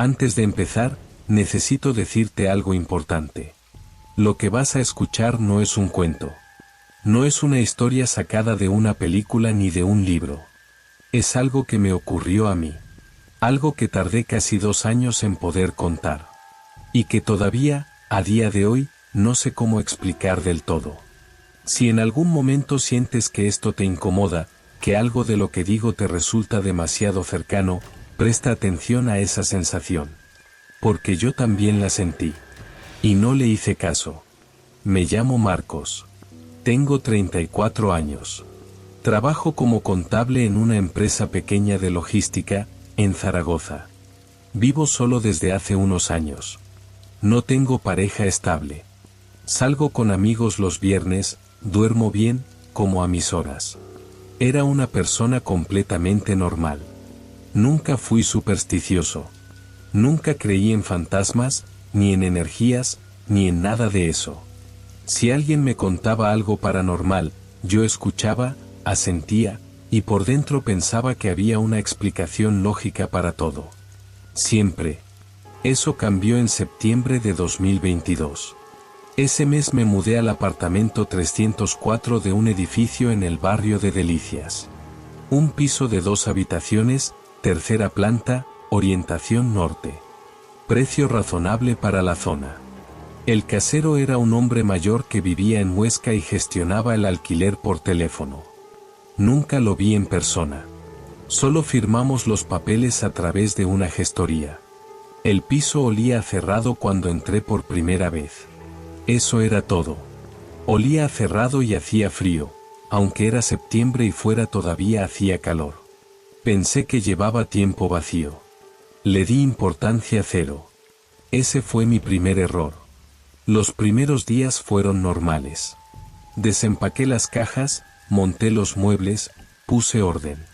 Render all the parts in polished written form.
Antes de empezar, necesito decirte algo importante. Lo que vas a escuchar no es un cuento. No es una historia sacada de una película ni de un libro. Es algo que me ocurrió a mí. Algo que tardé casi 2 años en poder contar. Y que todavía, a día de hoy, no sé cómo explicar del todo. Si en algún momento sientes que esto te incomoda, que algo de lo que digo te resulta demasiado cercano, presta atención a esa sensación. Porque yo también la sentí. Y no le hice caso. Me llamo Marcos. Tengo 34 años. Trabajo como contable en una empresa pequeña de logística, en Zaragoza. Vivo solo desde hace unos años. No tengo pareja estable. Salgo con amigos los viernes, duermo bien, como a mis horas. Era una persona completamente normal. Nunca fui supersticioso. Nunca creí en fantasmas, ni en energías, ni en nada de eso. Si alguien me contaba algo paranormal, yo escuchaba, asentía, y por dentro pensaba que había una explicación lógica para todo. Siempre. Eso cambió en septiembre de 2022. Ese mes me mudé al apartamento 304 de un edificio en el barrio de Delicias. Un piso de 2 habitaciones, tercera planta, orientación norte. Precio razonable para la zona. El casero era un hombre mayor que vivía en Huesca y gestionaba el alquiler por teléfono. Nunca lo vi en persona. Solo firmamos los papeles a través de una gestoría. El piso olía a cerrado cuando entré por primera vez. Eso era todo. Olía a cerrado y hacía frío, aunque era septiembre y fuera todavía hacía calor. Pensé que llevaba tiempo vacío. Le di importancia cero. Ese fue mi primer error. Los primeros días fueron normales. Desempaqué las cajas, monté los muebles, puse orden.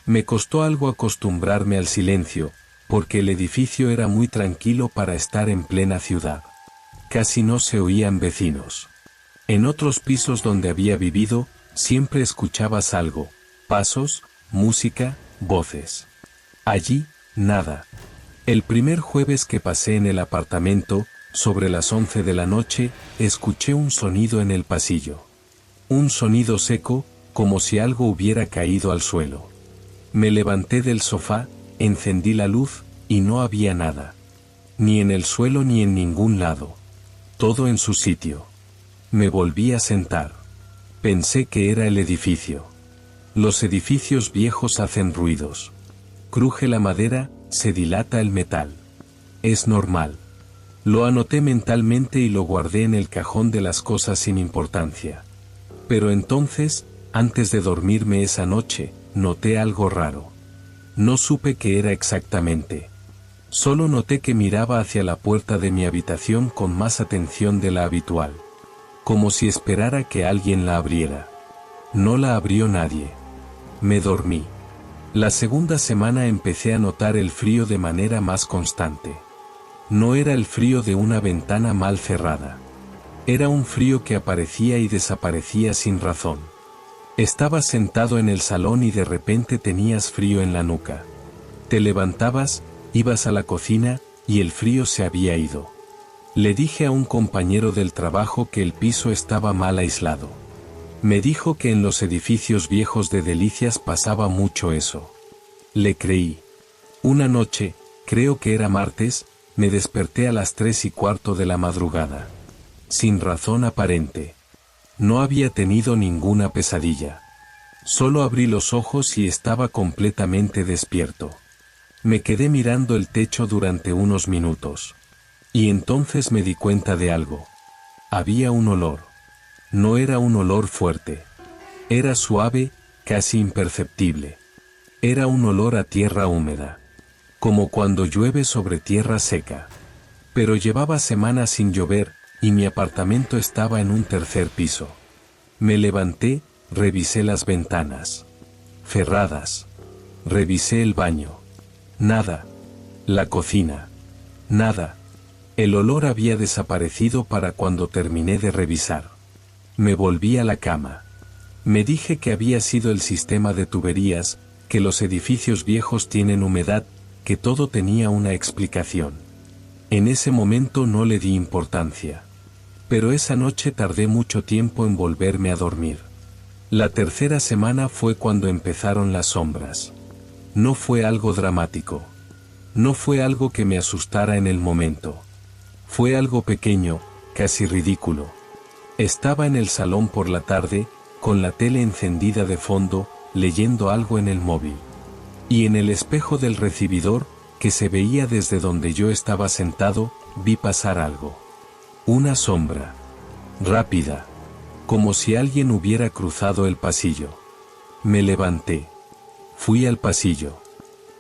Me costó algo acostumbrarme al silencio, porque el edificio era muy tranquilo para estar en plena ciudad. Casi no se oían vecinos. En otros pisos donde había vivido, siempre escuchabas algo, pasos, música, voces. Allí, nada. El primer jueves que pasé en el apartamento, sobre las 11 de la noche, escuché un sonido en el pasillo. Un sonido seco, como si algo hubiera caído al suelo. Me levanté del sofá, encendí la luz, y no había nada. Ni en el suelo ni en ningún lado. Todo en su sitio. Me volví a sentar. Pensé que era el edificio. Los edificios viejos hacen ruidos. Cruje la madera, se dilata el metal. Es normal. Lo anoté mentalmente y lo guardé en el cajón de las cosas sin importancia. Pero entonces, antes de dormirme esa noche, noté algo raro. No supe qué era exactamente. Solo noté que miraba hacia la puerta de mi habitación con más atención de la habitual. Como si esperara que alguien la abriera. No la abrió nadie. Me dormí. La segunda semana empecé a notar el frío de manera más constante. No era el frío de una ventana mal cerrada. Era un frío que aparecía y desaparecía sin razón. Estabas sentado en el salón y de repente tenías frío en la nuca. Te levantabas, ibas a la cocina, y el frío se había ido. Le dije a un compañero del trabajo que el piso estaba mal aislado. Me dijo que en los edificios viejos de Delicias pasaba mucho eso. Le creí. Una noche, creo que era martes, me desperté a las 3:15 de la madrugada. Sin razón aparente. No había tenido ninguna pesadilla. Solo abrí los ojos y estaba completamente despierto. Me quedé mirando el techo durante unos minutos. Y entonces me di cuenta de algo. Había un olor. No era un olor fuerte. Era suave, casi imperceptible. Era un olor a tierra húmeda. Como cuando llueve sobre tierra seca. Pero llevaba semanas sin llover, y mi apartamento estaba en un tercer piso. Me levanté, revisé las ventanas. Cerradas. Revisé el baño. Nada. La cocina. Nada. El olor había desaparecido para cuando terminé de revisar. Me volví a la cama. Me dije que había sido el sistema de tuberías, que los edificios viejos tienen humedad, que todo tenía una explicación. En ese momento no le di importancia. Pero esa noche tardé mucho tiempo en volverme a dormir. La tercera semana fue cuando empezaron las sombras. No fue algo dramático. No fue algo que me asustara en el momento. Fue algo pequeño, casi ridículo. Estaba en el salón por la tarde, con la tele encendida de fondo, leyendo algo en el móvil. Y en el espejo del recibidor, que se veía desde donde yo estaba sentado, vi pasar algo. Una sombra. Rápida. Como si alguien hubiera cruzado el pasillo. Me levanté. Fui al pasillo.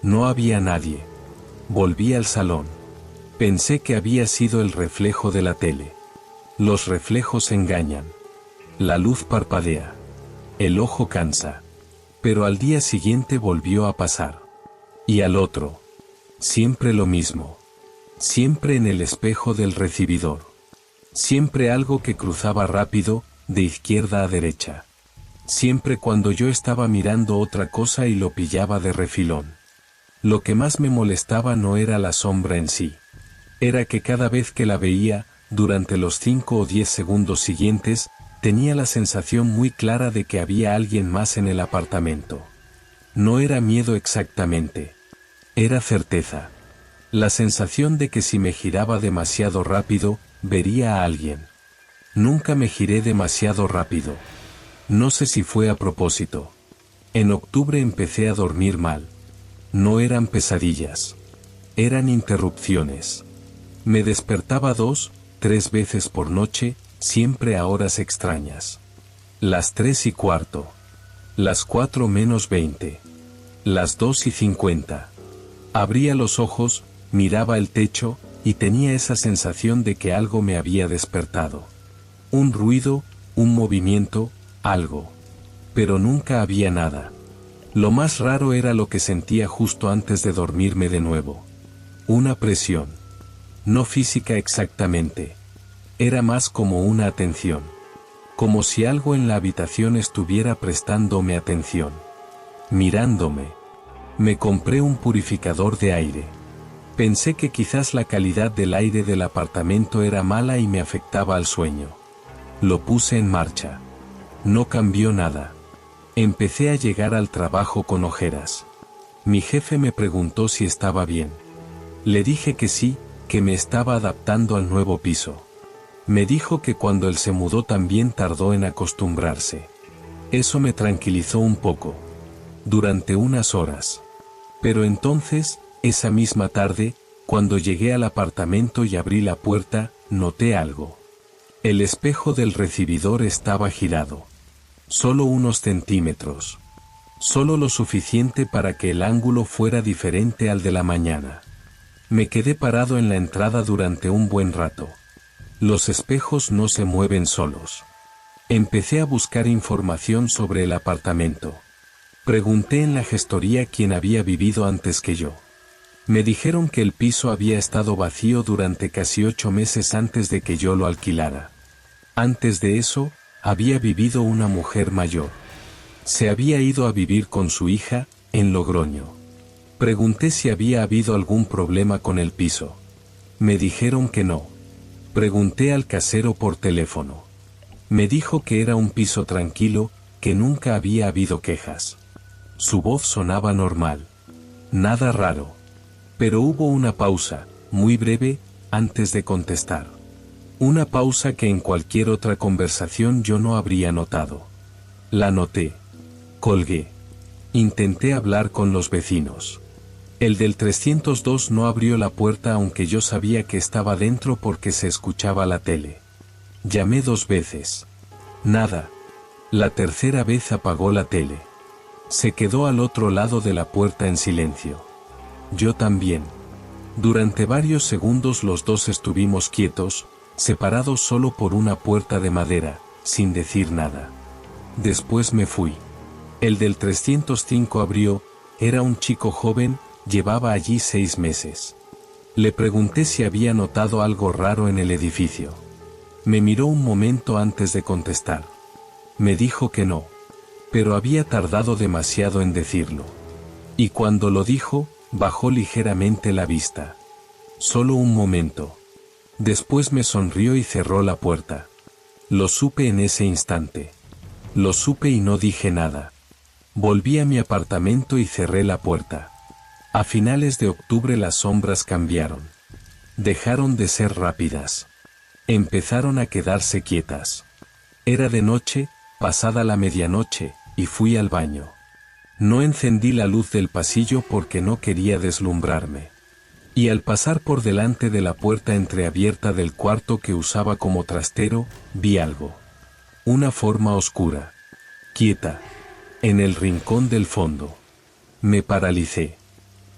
No había nadie. Volví al salón. Pensé que había sido el reflejo de la tele. Los reflejos engañan. La luz parpadea. El ojo cansa. Pero al día siguiente volvió a pasar. Y al otro. Siempre lo mismo. Siempre en el espejo del recibidor. Siempre algo que cruzaba rápido, de izquierda a derecha. Siempre cuando yo estaba mirando otra cosa y lo pillaba de refilón. Lo que más me molestaba no era la sombra en sí. Era que cada vez que la veía, durante los 5 o 10 segundos siguientes, tenía la sensación muy clara de que había alguien más en el apartamento. No era miedo exactamente. Era certeza. La sensación de que si me giraba demasiado rápido, vería a alguien. Nunca me giré demasiado rápido. No sé si fue a propósito. En octubre empecé a dormir mal. No eran pesadillas. Eran interrupciones. Me despertaba 2, 3 veces por noche, siempre a horas extrañas. Las 3:15. Las 4:20. Las 2:50. Abría los ojos, miraba el techo, y tenía esa sensación de que algo me había despertado. Un ruido, un movimiento, algo. Pero nunca había nada. Lo más raro era lo que sentía justo antes de dormirme de nuevo. Una presión. No física exactamente. Era más como una atención. Como si algo en la habitación estuviera prestándome atención. Mirándome. Me compré un purificador de aire. Pensé que quizás la calidad del aire del apartamento era mala y me afectaba al sueño. Lo puse en marcha. No cambió nada. Empecé a llegar al trabajo con ojeras. Mi jefe me preguntó si estaba bien. Le dije que sí, que me estaba adaptando al nuevo piso. Me dijo que cuando él se mudó también tardó en acostumbrarse. Eso me tranquilizó un poco. Durante unas horas. Pero entonces, esa misma tarde, cuando llegué al apartamento y abrí la puerta, noté algo. El espejo del recibidor estaba girado. Solo unos centímetros. Solo lo suficiente para que el ángulo fuera diferente al de la mañana. Me quedé parado en la entrada durante un buen rato. Los espejos no se mueven solos. Empecé a buscar información sobre el apartamento. Pregunté en la gestoría quién había vivido antes que yo. Me dijeron que el piso había estado vacío durante casi 8 meses antes de que yo lo alquilara. Antes de eso, había vivido una mujer mayor. Se había ido a vivir con su hija, en Logroño. Pregunté si había habido algún problema con el piso. Me dijeron que no. Pregunté al casero por teléfono. Me dijo que era un piso tranquilo, que nunca había habido quejas. Su voz sonaba normal. Nada raro. Pero hubo una pausa, muy breve, antes de contestar. Una pausa que en cualquier otra conversación yo no habría notado. La noté. Colgué. Intenté hablar con los vecinos. El del 302 no abrió la puerta aunque yo sabía que estaba dentro porque se escuchaba la tele. Llamé 2 veces. Nada. La tercera vez apagó la tele. Se quedó al otro lado de la puerta en silencio. Yo también. Durante varios segundos los dos estuvimos quietos, separados solo por una puerta de madera, sin decir nada. Después me fui. El del 305 abrió, era un chico joven, llevaba allí 6 meses. Le pregunté si había notado algo raro en el edificio. Me miró un momento antes de contestar. Me dijo que no. Pero había tardado demasiado en decirlo. Y cuando lo dijo, Bajó ligeramente la vista. Solo un momento. Después me sonrió y cerró la puerta. Lo supe en ese instante. Lo supe y no dije nada. Volví a mi apartamento y cerré la puerta. A finales de octubre las sombras cambiaron. Dejaron de ser rápidas. Empezaron a quedarse quietas. Era de noche, pasada la medianoche, y fui al baño. No encendí la luz del pasillo porque no quería deslumbrarme. Y al pasar por delante de la puerta entreabierta del cuarto que usaba como trastero, vi algo. Una forma oscura. Quieta. En el rincón del fondo. Me paralicé.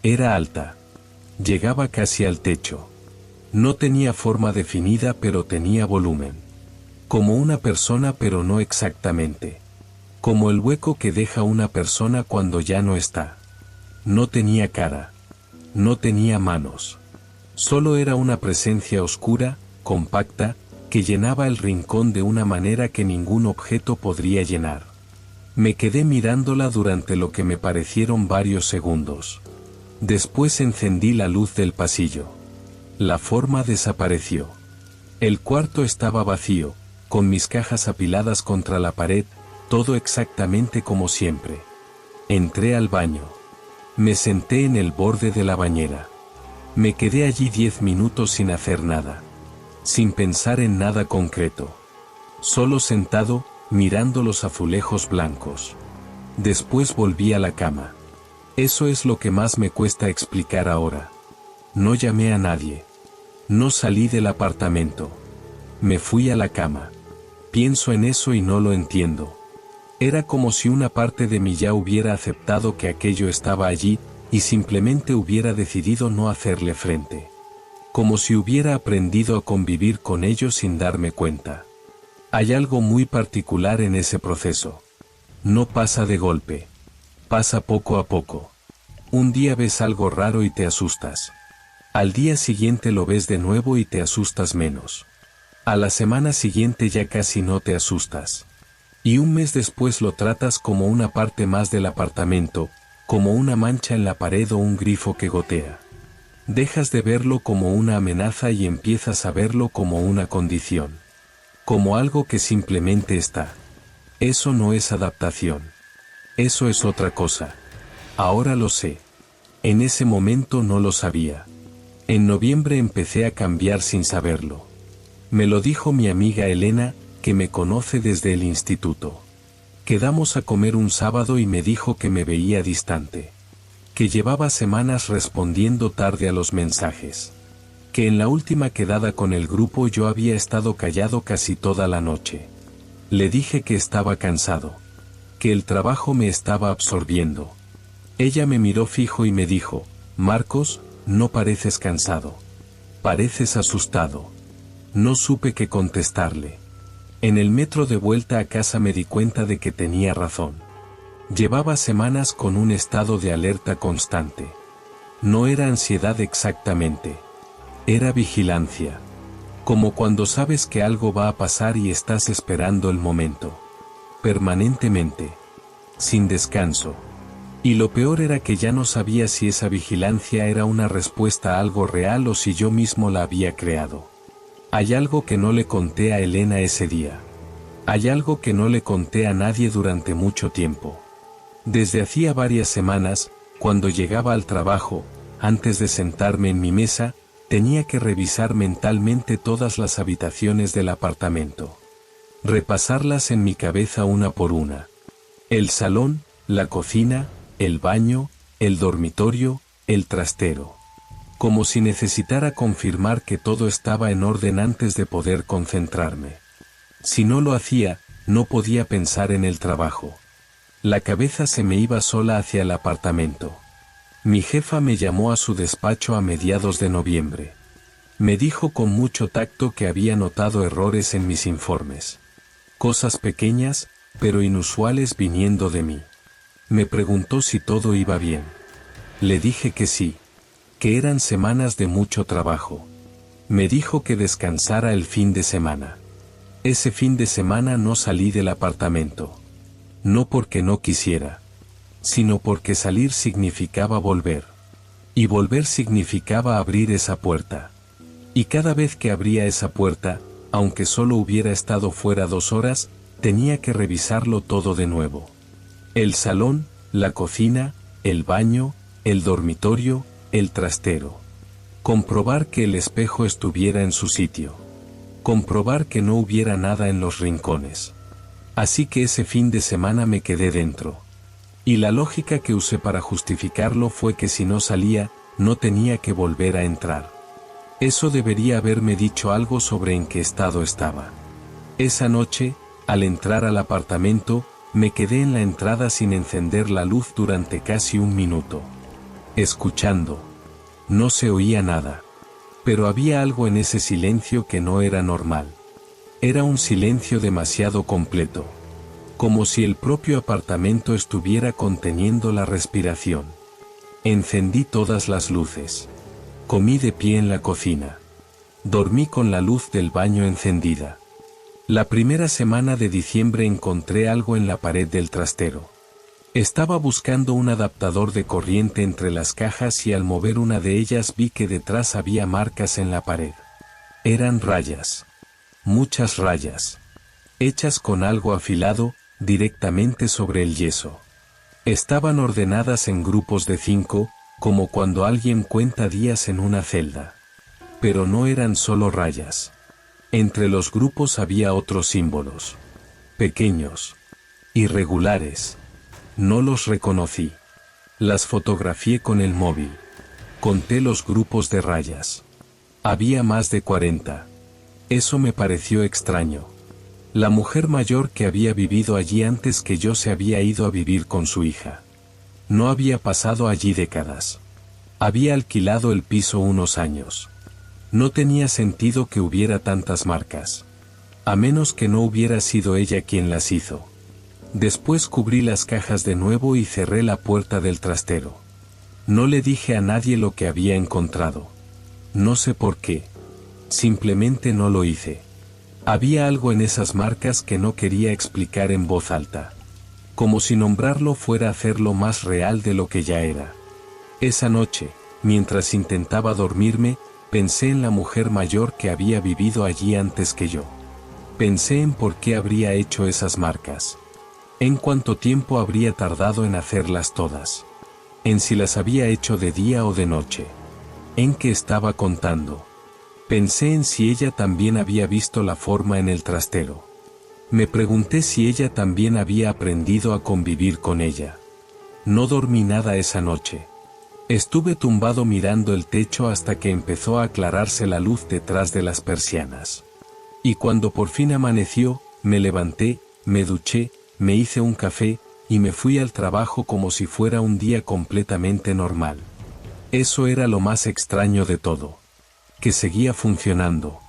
Era alta. Llegaba casi al techo. No tenía forma definida pero tenía volumen. Como una persona pero no exactamente. Como el hueco que deja una persona cuando ya no está. No tenía cara. No tenía manos. Solo era una presencia oscura, compacta, que llenaba el rincón de una manera que ningún objeto podría llenar. Me quedé mirándola durante lo que me parecieron varios segundos. Después encendí la luz del pasillo. La forma desapareció. El cuarto estaba vacío, con mis cajas apiladas contra la pared, todo exactamente como siempre. Entré al baño. Me senté en el borde de la bañera. Me quedé allí 10 minutos sin hacer nada. Sin pensar en nada concreto. Solo sentado, mirando los azulejos blancos. Después volví a la cama. Eso es lo que más me cuesta explicar ahora. No llamé a nadie. No salí del apartamento. Me fui a la cama. Pienso en eso y no lo entiendo. Era como si una parte de mí ya hubiera aceptado que aquello estaba allí, y simplemente hubiera decidido no hacerle frente. Como si hubiera aprendido a convivir con ello sin darme cuenta. Hay algo muy particular en ese proceso. No pasa de golpe. Pasa poco a poco. Un día ves algo raro y te asustas. Al día siguiente lo ves de nuevo y te asustas menos. A la semana siguiente ya casi no te asustas. Y un mes después lo tratas como una parte más del apartamento, como una mancha en la pared o un grifo que gotea. Dejas de verlo como una amenaza y empiezas a verlo como una condición. Como algo que simplemente está. Eso no es adaptación. Eso es otra cosa. Ahora lo sé. En ese momento no lo sabía. En noviembre empecé a cambiar sin saberlo. Me lo dijo mi amiga Elena, que me conoce desde el instituto. Quedamos a comer un sábado y me dijo que me veía distante. Que llevaba semanas respondiendo tarde a los mensajes. Que en la última quedada con el grupo yo había estado callado casi toda la noche. Le dije que estaba cansado. Que el trabajo me estaba absorbiendo. Ella me miró fijo y me dijo, Marcos, no pareces cansado. Pareces asustado. No supe qué contestarle. En el metro de vuelta a casa me di cuenta de que tenía razón. Llevaba semanas con un estado de alerta constante. No era ansiedad exactamente. Era vigilancia. Como cuando sabes que algo va a pasar y estás esperando el momento. Permanentemente. Sin descanso. Y lo peor era que ya no sabía si esa vigilancia era una respuesta a algo real o si yo mismo la había creado. Hay algo que no le conté a Elena ese día. Hay algo que no le conté a nadie durante mucho tiempo. Desde hacía varias semanas, cuando llegaba al trabajo, antes de sentarme en mi mesa, tenía que revisar mentalmente todas las habitaciones del apartamento. Repasarlas en mi cabeza una por una. El salón, la cocina, el baño, el dormitorio, el trastero. Como si necesitara confirmar que todo estaba en orden antes de poder concentrarme. Si no lo hacía, no podía pensar en el trabajo. La cabeza se me iba sola hacia el apartamento. Mi jefa me llamó a su despacho a mediados de noviembre. Me dijo con mucho tacto que había notado errores en mis informes. Cosas pequeñas, pero inusuales viniendo de mí. Me preguntó si todo iba bien. Le dije que sí. Que eran semanas de mucho trabajo. Me dijo que descansara el fin de semana. Ese fin de semana no salí del apartamento. No porque no quisiera, sino porque salir significaba volver. Y volver significaba abrir esa puerta. Y cada vez que abría esa puerta, aunque solo hubiera estado fuera 2 horas, tenía que revisarlo todo de nuevo. El salón, la cocina, el baño, el dormitorio, el trastero. Comprobar que el espejo estuviera en su sitio. Comprobar que no hubiera nada en los rincones. Así que ese fin de semana me quedé dentro. Y la lógica que usé para justificarlo fue que si no salía, no tenía que volver a entrar. Eso debería haberme dicho algo sobre en qué estado estaba. Esa noche, al entrar al apartamento, me quedé en la entrada sin encender la luz durante casi 1 minuto. Escuchando. No se oía nada. Pero había algo en ese silencio que no era normal. Era un silencio demasiado completo. Como si el propio apartamento estuviera conteniendo la respiración. Encendí todas las luces. Comí de pie en la cocina. Dormí con la luz del baño encendida. La primera semana de diciembre encontré algo en la pared del trastero. Estaba buscando un adaptador de corriente entre las cajas y al mover una de ellas vi que detrás había marcas en la pared. Eran rayas. Muchas rayas. Hechas con algo afilado, directamente sobre el yeso. Estaban ordenadas en grupos de 5, como cuando alguien cuenta días en una celda. Pero no eran solo rayas. Entre los grupos había otros símbolos. Pequeños. Irregulares. No los reconocí. Las fotografié con el móvil. Conté los grupos de rayas. Había más de 40. Eso me pareció extraño. La mujer mayor que había vivido allí antes que yo se había ido a vivir con su hija. No había pasado allí décadas. Había alquilado el piso unos años. No tenía sentido que hubiera tantas marcas. A menos que no hubiera sido ella quien las hizo. Después cubrí las cajas de nuevo y cerré la puerta del trastero. No le dije a nadie lo que había encontrado. No sé por qué. Simplemente no lo hice. Había algo en esas marcas que no quería explicar en voz alta. Como si nombrarlo fuera hacerlo más real de lo que ya era. Esa noche, mientras intentaba dormirme, pensé en la mujer mayor que había vivido allí antes que yo. Pensé en por qué habría hecho esas marcas. En cuánto tiempo habría tardado en hacerlas todas. En si las había hecho de día o de noche. En qué estaba contando. Pensé en si ella también había visto la forma en el trastero. Me pregunté si ella también había aprendido a convivir con ella. No dormí nada esa noche. Estuve tumbado mirando el techo hasta que empezó a aclararse la luz detrás de las persianas. Y cuando por fin amaneció, me levanté, me duché, me hice un café, y me fui al trabajo como si fuera un día completamente normal. Eso era lo más extraño de todo. Que seguía funcionando.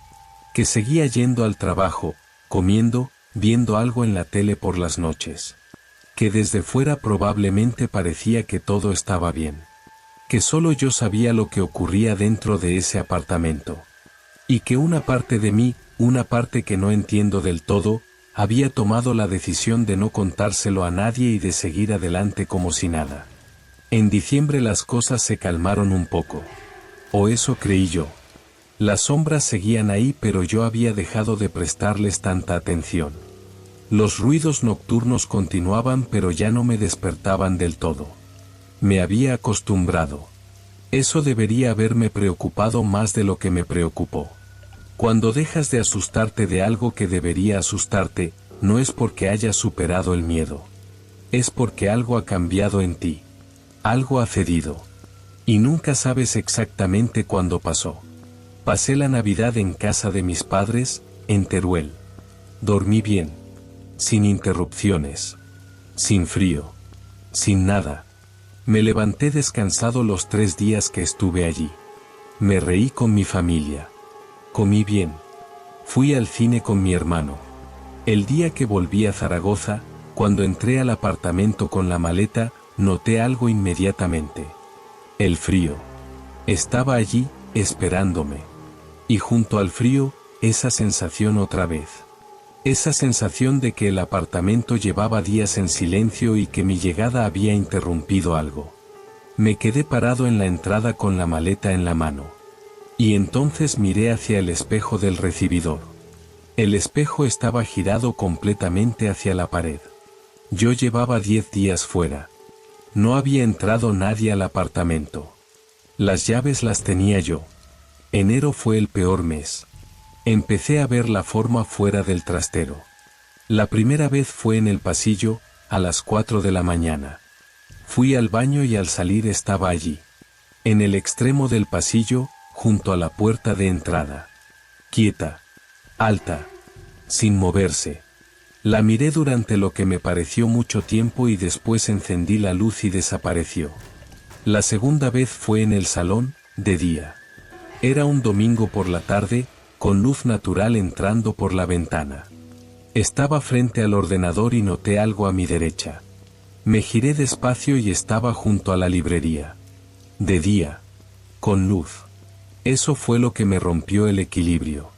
Que seguía yendo al trabajo, comiendo, viendo algo en la tele por las noches. Que desde fuera probablemente parecía que todo estaba bien. Que solo yo sabía lo que ocurría dentro de ese apartamento. Y que una parte de mí, una parte que no entiendo del todo, había tomado la decisión de no contárselo a nadie y de seguir adelante como si nada. En diciembre las cosas se calmaron un poco. O eso creí yo. Las sombras seguían ahí, pero yo había dejado de prestarles tanta atención. Los ruidos nocturnos continuaban, pero ya no me despertaban del todo. Me había acostumbrado. Eso debería haberme preocupado más de lo que me preocupó. Cuando dejas de asustarte de algo que debería asustarte, no es porque hayas superado el miedo. Es porque algo ha cambiado en ti. Algo ha cedido. Y nunca sabes exactamente cuándo pasó. Pasé la Navidad en casa de mis padres, en Teruel. Dormí bien. Sin interrupciones. Sin frío. Sin nada. Me levanté descansado los 3 días que estuve allí. Me reí con mi familia. Comí bien. Fui al cine con mi hermano. El día que volví a Zaragoza, cuando entré al apartamento con la maleta, noté algo inmediatamente. El frío. Estaba allí, esperándome. Y junto al frío, esa sensación otra vez. Esa sensación de que el apartamento llevaba días en silencio y que mi llegada había interrumpido algo. Me quedé parado en la entrada con la maleta en la mano. Y entonces miré hacia el espejo del recibidor. El espejo estaba girado completamente hacia la pared. Yo llevaba 10 días fuera. No había entrado nadie al apartamento. Las llaves las tenía yo. Enero fue el peor mes. Empecé a ver la forma fuera del trastero. La primera vez fue en el pasillo, a las 4 de la mañana. Fui al baño y al salir estaba allí. En el extremo del pasillo, junto a la puerta de entrada. Quieta. Alta. Sin moverse. La miré durante lo que me pareció mucho tiempo y después encendí la luz y desapareció. La segunda vez fue en el salón, de día. Era un domingo por la tarde, con luz natural entrando por la ventana. Estaba frente al ordenador y noté algo a mi derecha. Me giré despacio y estaba junto a la librería. De día. Con luz. Eso fue lo que me rompió el equilibrio.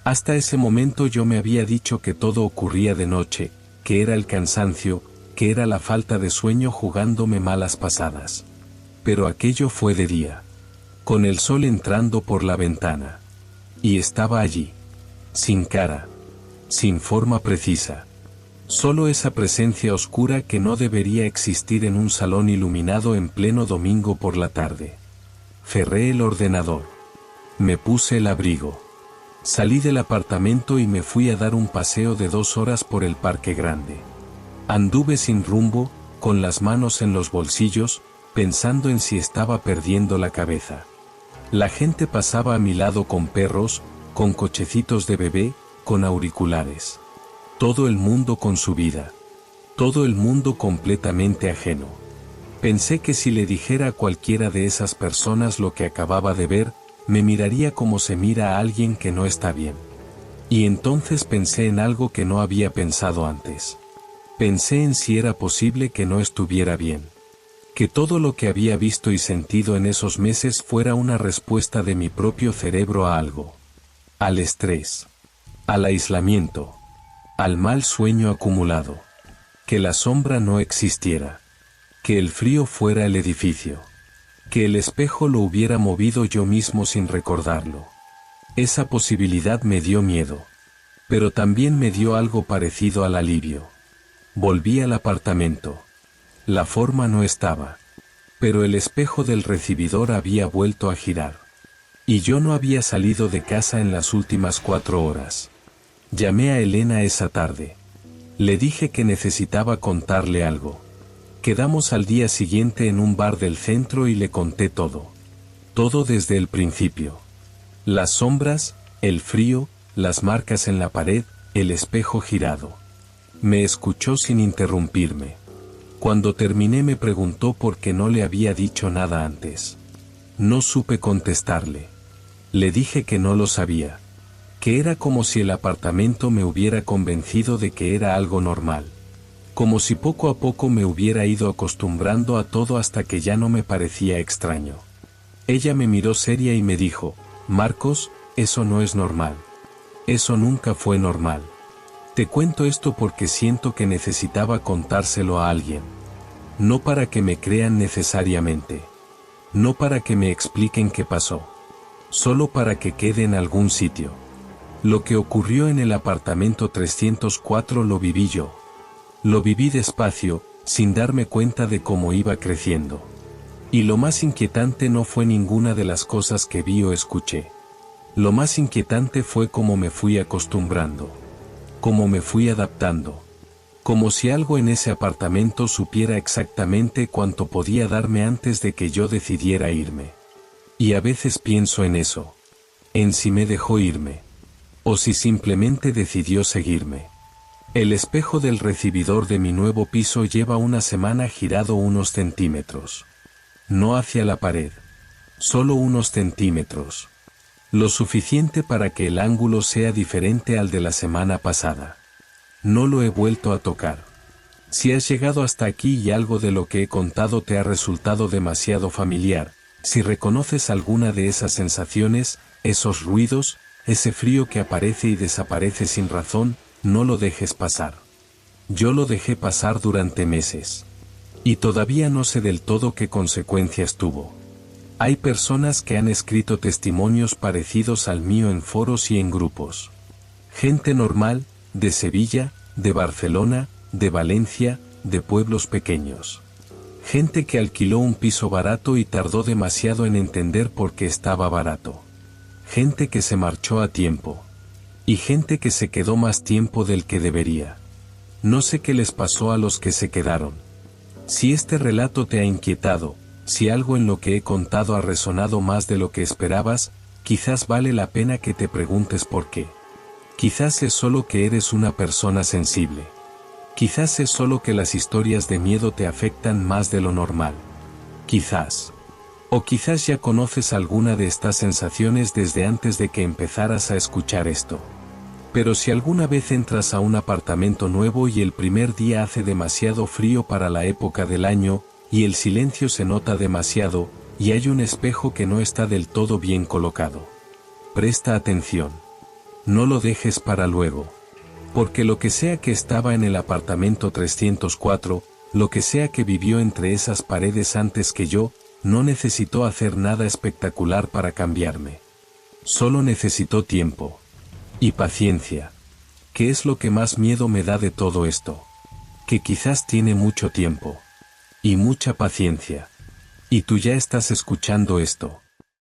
Hasta ese momento yo me había dicho que todo ocurría de noche, que era el cansancio, que era la falta de sueño jugándome malas pasadas. Pero aquello fue de día. Con el sol entrando por la ventana. Y estaba allí. Sin cara. Sin forma precisa. Solo esa presencia oscura que no debería existir en un salón iluminado en pleno domingo por la tarde. Cerré el ordenador. Me puse el abrigo. Salí del apartamento y me fui a dar un paseo de 2 horas por el parque grande. Anduve sin rumbo, con las manos en los bolsillos, pensando en si estaba perdiendo la cabeza. La gente pasaba a mi lado con perros, con cochecitos de bebé, con auriculares. Todo el mundo con su vida. Todo el mundo completamente ajeno. Pensé que si le dijera a cualquiera de esas personas lo que acababa de ver, me miraría como se mira a alguien que no está bien. Y entonces pensé en algo que no había pensado antes. Pensé en si era posible que no estuviera bien. Que todo lo que había visto y sentido en esos meses fuera una respuesta de mi propio cerebro a algo. Al estrés. Al aislamiento. Al mal sueño acumulado. Que la sombra no existiera. Que el frío fuera el edificio. Que el espejo lo hubiera movido yo mismo sin recordarlo. Esa posibilidad me dio miedo. Pero también me dio algo parecido al alivio. Volví al apartamento. La forma no estaba. Pero el espejo del recibidor había vuelto a girar. Y yo no había salido de casa en las últimas 4 horas. Llamé a Elena esa tarde. Le dije que necesitaba contarle algo. Quedamos al día siguiente en un bar del centro y le conté todo. Todo desde el principio. Las sombras, el frío, las marcas en la pared, el espejo girado. Me escuchó sin interrumpirme. Cuando terminé me preguntó por qué no le había dicho nada antes. No supe contestarle. Le dije que no lo sabía. Que era como si el apartamento me hubiera convencido de que era algo normal. Como si poco a poco me hubiera ido acostumbrando a todo hasta que ya no me parecía extraño. Ella me miró seria y me dijo, Marcos, eso no es normal. Eso nunca fue normal. Te cuento esto porque siento que necesitaba contárselo a alguien. No para que me crean necesariamente. No para que me expliquen qué pasó. Solo para que quede en algún sitio. Lo que ocurrió en el apartamento 304 lo viví yo. Lo viví despacio, sin darme cuenta de cómo iba creciendo. Y lo más inquietante no fue ninguna de las cosas que vi o escuché. Lo más inquietante fue cómo me fui acostumbrando. Cómo me fui adaptando. Como si algo en ese apartamento supiera exactamente cuánto podía darme antes de que yo decidiera irme. Y a veces pienso en eso. En si me dejó irme. O si simplemente decidió seguirme. El espejo del recibidor de mi nuevo piso lleva una semana girado unos centímetros. No hacia la pared. Solo unos centímetros. Lo suficiente para que el ángulo sea diferente al de la semana pasada. No lo he vuelto a tocar. Si has llegado hasta aquí y algo de lo que he contado te ha resultado demasiado familiar, si reconoces alguna de esas sensaciones, esos ruidos, ese frío que aparece y desaparece sin razón, no lo dejes pasar. Yo lo dejé pasar durante meses. Y todavía no sé del todo qué consecuencias tuvo. Hay personas que han escrito testimonios parecidos al mío en foros y en grupos. Gente normal, de Sevilla, de Barcelona, de Valencia, de pueblos pequeños. Gente que alquiló un piso barato y tardó demasiado en entender por qué estaba barato. Gente que se marchó a tiempo. Y gente que se quedó más tiempo del que debería. No sé qué les pasó a los que se quedaron. Si este relato te ha inquietado, si algo en lo que he contado ha resonado más de lo que esperabas, quizás vale la pena que te preguntes por qué. Quizás es solo que eres una persona sensible. Quizás es solo que las historias de miedo te afectan más de lo normal. Quizás. O quizás ya conoces alguna de estas sensaciones desde antes de que empezaras a escuchar esto. Pero si alguna vez entras a un apartamento nuevo y el primer día hace demasiado frío para la época del año, y el silencio se nota demasiado, y hay un espejo que no está del todo bien colocado. Presta atención. No lo dejes para luego. Porque lo que sea que estaba en el apartamento 304, lo que sea que vivió entre esas paredes antes que yo, no necesitó hacer nada espectacular para cambiarme. Solo necesitó tiempo. Y paciencia. ¿Qué es lo que más miedo me da de todo esto? Que quizás tiene mucho tiempo. Y mucha paciencia. Y tú ya estás escuchando esto.